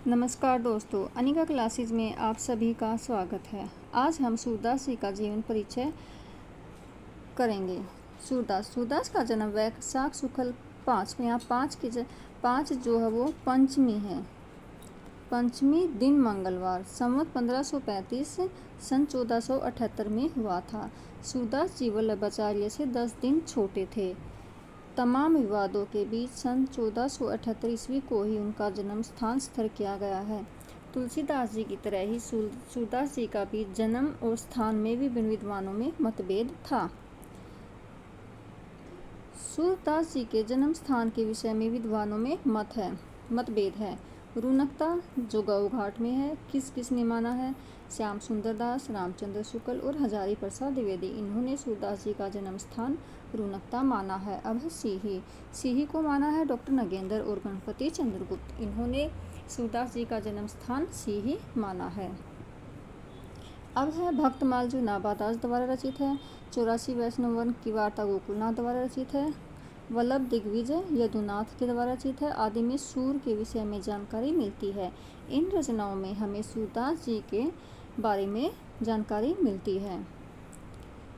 नमस्कार दोस्तों, अनिका क्लासेज में आप सभी का स्वागत है। आज हम सूरदास जी का जीवन परिचय करेंगे। सूरदास का जन्म वैशाख शुक्ल 5 में, यहाँ 5 जो है वो पंचमी है, पंचमी दिन मंगलवार, संवत 1535 सन 1478 में हुआ था। सूरदास जी वल्लभाचार्य से 10 दिन छोटे थे। तमाम विवादों के बीच सन 1478 ईस्वी को ही उनका जन्म स्थान स्थिर किया गया है। तुलसीदास जी की तरह ही सूरदास जी का भी जन्म और स्थान में विभिन्न विद्वानों में मतभेद था। सूरदास जी के जन्म स्थान के विषय में विद्वानों में मतभेद है। रुनकता जो गऊ घाट में है, किस ने माना है? श्याम सुंदर दास, रामचंद्र शुक्ल और हजारी प्रसाद द्विवेदी, इन्होंने सूरदास जी का जन्म स्थान रुनकता माना है। अब है सीही को माना है डॉक्टर नगेंद्र और गणपति चंद्रगुप्त, इन्होंने सूरदास जी का जन्म स्थान सीही माना है। अब है भक्तमाल जो नाभादास द्वारा रचित है। 84 वैष्णव वन की वार्ता गोकुलनाथ द्वारा रचित है। वल्लभ दिग्विजय यदुनाथ के द्वारा रचित है। आदि में सूर के विषय में जानकारी मिलती है। इन रचनाओं में हमें सूरदास जी के बारे में जानकारी मिलती है।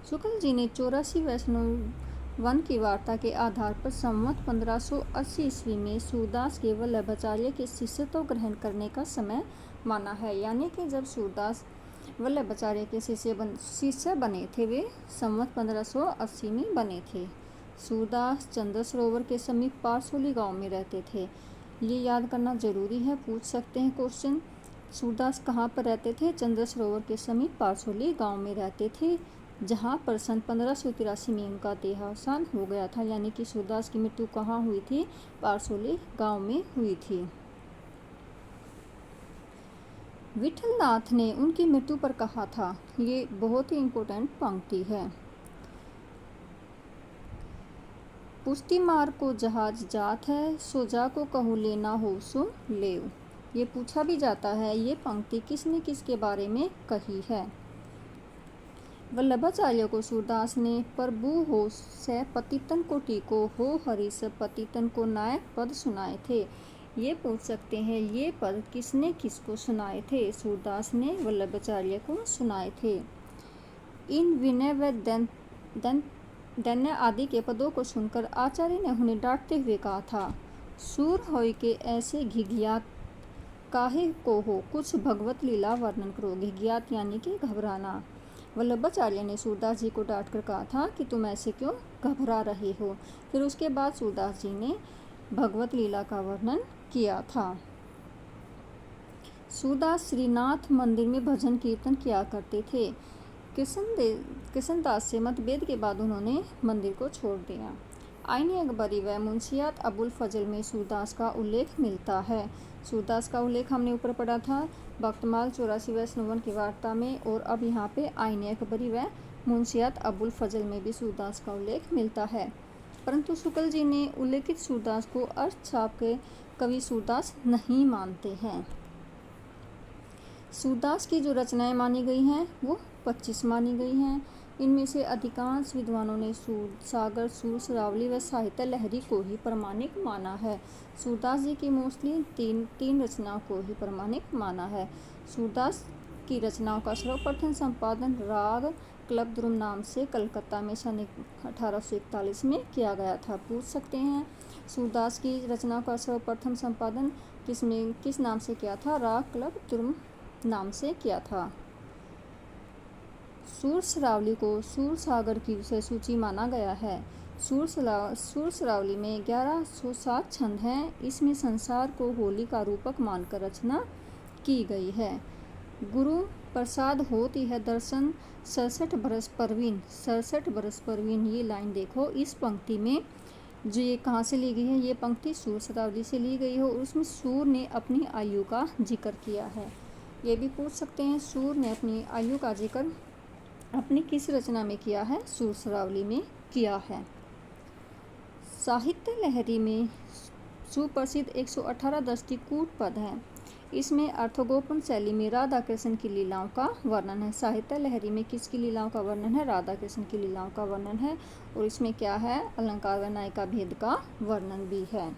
शुक्ल जी ने 84 वैष्णव वन की वार्ता के आधार पर संवत 1580 ईस्वी में सूरदास के वल्लभाचार्य के शिष्यत्व ग्रहण करने का समय माना है, यानी कि जब सूरदास वल्लभाचार्य के शिष्य बने थे, वे संवत 1580 में बने थे। सूरदास चंद्र सरोवर के समीप पारसोली गांव में रहते थे। ये याद करना जरूरी है, पूछ सकते हैं क्वेश्चन। सूरदास कहाँ पर रहते थे? चंद्र सरोवर के समीप पारसोली गांव में रहते थे, जहाँ पर सन 1583 में उनका देहावसान हो गया था, यानी कि सूरदास की मृत्यु कहाँ हुई थी? पारसोली गांव में हुई थी। विठलनाथ ने उनकी मृत्यु पर कहा था, ये बहुत ही इम्पोर्टेंट पंक्ति है, पुष्टि मार को जहाज जात है, सो जा को कहूँ लेना हो सो लेव। ये पूछा भी जाता है, ये पंक्ति किसने किसके बारे में कही है? वल्लभाचार्य को सूरदास ने प्रभु हो से पतितन को टीको हो हरिस पतितन को नायक पद सुनाए थे। ये पूछ सकते हैं, ये पद किसने किसको सुनाए थे? सूरदास ने वल्लभाचार्य को सुनाए थे। इन विनय व दैन्य आदि के पदों को सुनकर आचार्य ने उन्हें डांटते हुए कहा था, सूर होय के ऐसे घिघियात काहे को हो, कुछ भगवत लीला वर्णन करो। घिघियात यानी कि घबराना। वल्लभाचार्य ने सूरदास जी को डांट कर कहा था कि तुम ऐसे क्यों घबरा रहे हो। फिर उसके बाद सूरदास जी ने भगवत लीला का वर्णन किया था। सूरदास श्रीनाथ मंदिर में भजन कीर्तन किया करते थे। कृष्णदास से मतभेद के बाद उन्होंने मंदिर को छोड़ दिया। आईन अकबरी व मुंशियात अबुल फजल में सूरदास का उल्लेख मिलता है। सूरदास का उल्लेख हमने ऊपर पढ़ा था भक्तमाल 84 वैष्णवन की वार्ता में, और अब यहाँ पे आईन अकबरी व मुंशियात अबुल फजल में भी सूरदास का उल्लेख मिलता है। परंतु शुक्ल जी ने उल्लेखित सूरदास को अर्थ छाप के कवि सूरदास नहीं मानते हैं। सूरदास की जो रचनाएं मानी गई हैं वो 25 मानी गई हैं। इनमें से अधिकांश विद्वानों ने सूरसागर, सुरसरावली व साहित्य लहरी को ही प्रमाणिक माना है। सूरदास जी की मोस्टली तीन रचनाओं को ही प्रमाणिक माना है। सूरदास की रचनाओं का सर्वप्रथम संपादन राग क्लब द्रुम नाम से कलकत्ता में सन 1841 में किया गया था। पूछ सकते हैं, सूरदास की रचनाओं का सर्वप्रथम संपादन किस नाम से किया था? राग क्लब द्रुम नाम से किया था। सुरसरावली को सूरसागर की विषय सूची माना गया है। सुरसरावली में 1107 छंद हैं। इसमें संसार को होली का रूपक मानकर रचना की गई है। गुरु प्रसाद होती है दर्शन 67 बरस परवीन, 67 बरस परवीन। ये लाइन देखो, इस पंक्ति में जो ये कहाँ से ली गई है? ये पंक्ति सुरसरावली से ली गई है और उसमें सूर ने अपनी आयु का जिक्र किया है। ये भी पूछ सकते हैं, सूर ने अपनी आयु का जिक्र अपनी किस रचना में किया है? सुरसरावली में किया है। साहित्य लहरी में सुप्रसिद्ध 118 दष्टिकूट पद है। इसमें अर्थगोपन शैली में राधा कृष्ण की लीलाओं का वर्णन है। साहित्य लहरी में किसकी लीलाओं का वर्णन है? राधा कृष्ण की लीलाओं का वर्णन है। और इसमें क्या है? अलंकार व नायिका भेद का वर्णन भी है।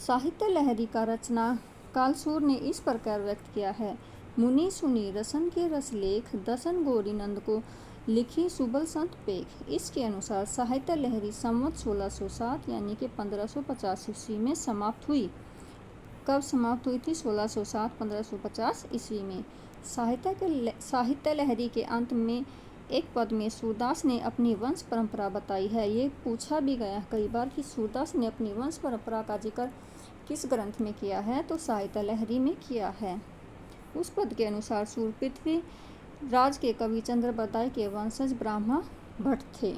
साहित्य लहरी का रचना कालसूर ने इस प्रकार व्यक्त किया है। मुनि सुनी रसन के रसलेख, दसन गौरी नंद को लिखी सुबल संत पेख। इसके अनुसार साहित्य लहरी संवत 1607 यानी कि 1550 ईस्वी में समाप्त हुई। कब समाप्त हुई थी? 1607-1550 ईस्वी में। साहित्य लहरी के अंत में एक पद में सूरदास ने अपनी वंश परंपरा बताई है। ये पूछा भी गया कई बार कि सूरदास ने अपनी वंश परंपरा का जिक्र किस ग्रंथ में किया है, तो साहित्य लहरी में किया है। उस पद के अनुसार सूर पृथ्वी राज के कवि चंद्रबदाई के वंशज ब्राह्मण भट्ट थे।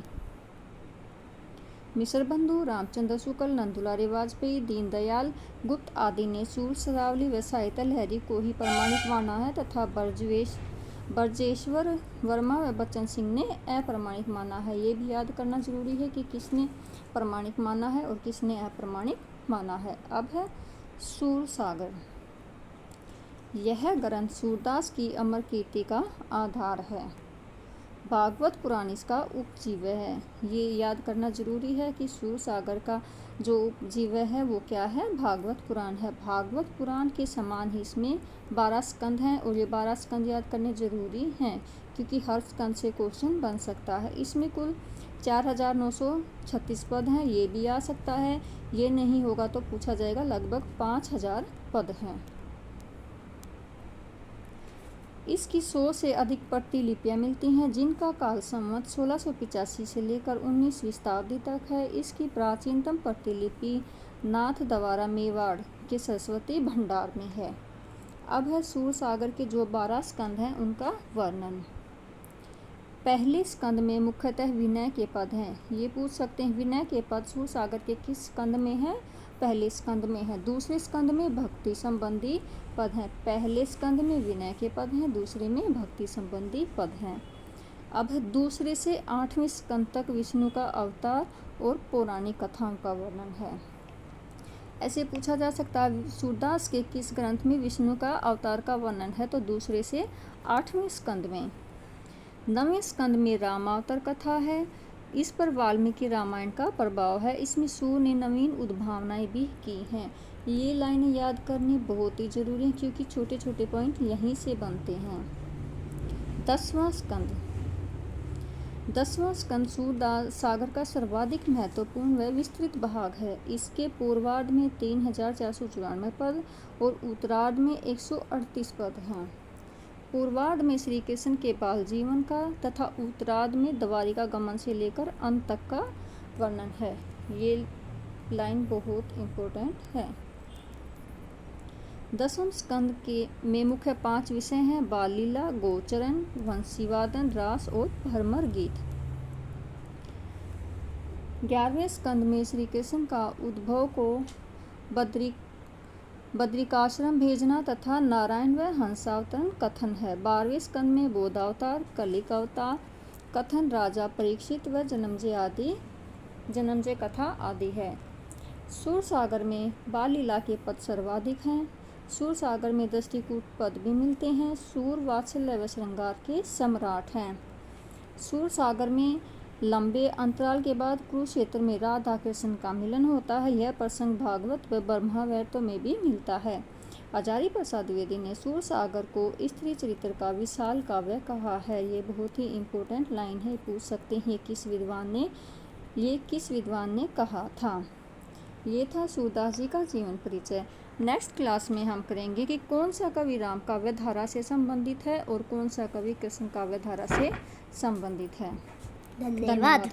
मिश्र बंधु, रामचंद्र शुक्ल, नंदुलारी वाजपेयी, दीनदयाल गुप्त आदि ने सूर शरावली व साहित्य लहरी को ही प्रमाणिक माना है तथा ब्रजेश्वर वर्मा व बच्चन सिंह ने अप्रमाणिक माना है। ये भी याद करना जरूरी है कि किसने प्रमाणिक माना है और किसने अप्रमाणिक माना है। अब है सूर सागर। यह ग्रंथ सूरदास की अमर कीर्ति का आधार है। भागवत पुराण इसका उपजीव्य है। ये याद करना जरूरी है कि सूर सागर का जो उपजीव्य है वो क्या है? भागवत पुराण है। भागवत पुराण के समान ही इसमें 12 स्कंद हैं और ये 12 स्कंद याद करने जरूरी हैं क्योंकि हर स्कंद से क्वेश्चन बन सकता है। इसमें कुल 4936 पद हैं, ये भी आ सकता है। ये नहीं होगा तो पूछा जाएगा, लगभग 5000 पद हैं। इसकी 100 से अधिक प्रतिलिपियां मिलती हैं जिनका काल संवत 1685 से लेकर 19वीं शताब्दी तक है। इसकी प्राचीनतम प्रतिलिपि नाथ द्वारा मेवाड़ के सरस्वती भंडार में है। अब है सूर सागर के जो 12 स्कंद हैं उनका वर्णन। पहले स्कंद में मुख्यतः विनय के पद हैं। ये पूछ सकते हैं विनय के पद सूर सागर के किस स्कंद में है? पहले स्कंद में है। दूसरे स्कंद में भक्ति संबंधी पद हैं। पहले स्कंद में विनय के पद हैं, दूसरे में भक्ति संबंधी पद हैं। अब दूसरे से 8वें स्कंद तक विष्णु का अवतार और पौराणिक कथाओं का वर्णन है। ऐसे पूछा जा सकता है सूरदास के किस ग्रंथ में विष्णु का अवतार का वर्णन है, तो दूसरे से 8वें स्कंद में। 9वें स्कंद में रामावतार कथा है। इस पर वाल्मीकि रामायण का प्रभाव है। इसमें सूर ने नवीन उद्भावनाएं भी की हैं। ये लाइनें याद करनी बहुत ही जरूरी है क्योंकि छोटे छोटे पॉइंट यहीं से बनते हैं। 10वां स्कंद। 10वां स्कंद सूर सागर का सर्वाधिक महत्वपूर्ण व विस्तृत भाग है। इसके पूर्वार्ध में 3494 पद और उत्तरार्ध में 138 पद हैं। पूर्वार्ध में श्री कृष्ण के बाल जीवन का तथा उत्तरार्ध में द्वारिका गमन से लेकर अंत तक का वर्णन है। ये लाइन बहुत इम्पोर्टेंट है। 10वें स्कंद में मुख्य 5 विषय हैं: बाल लीला, गोचरण, वंशीवादन, रास और भ्रमर गीत। 11वें स्कंद में श्री कृष्ण का उद्भव को बद्रिकाश्रम भेजना तथा नारायण व हंसावतरण कथन है। 12वें स्कंद में बोधावतार, कलिक अवतार कथन, राजा परीक्षित व जन्मजय कथा आदि है। सूर सागर में बाल लीला के पद सर्वाधिक हैं। सूर सागर में दृष्टिकूट पद भी मिलते हैं। सूर वात्सल्य व श्रृंगार के सम्राट हैं। सूर सागर में लंबे अंतराल के बाद कुरुक्षेत्र में राधा कृष्ण का मिलन होता है। यह प्रसंग भागवत व ब्रह्मावैवर्त में भी मिलता है। आचार्य प्रसाद द्विवेदी ने सूर सागर को स्त्री चरित्र का विशाल काव्य कहा है। ये बहुत ही इम्पोर्टेंट लाइन है, पूछ सकते हैं ये किस विद्वान ने कहा था। ये था सूरदास जी का जीवन परिचय। नेक्स्ट क्लास में हम करेंगे कि कौन सा कवि राम काव्य धारा से संबंधित है और कौन सा कवि कृष्ण काव्य धारा से संबंधित है। धन्यवाद।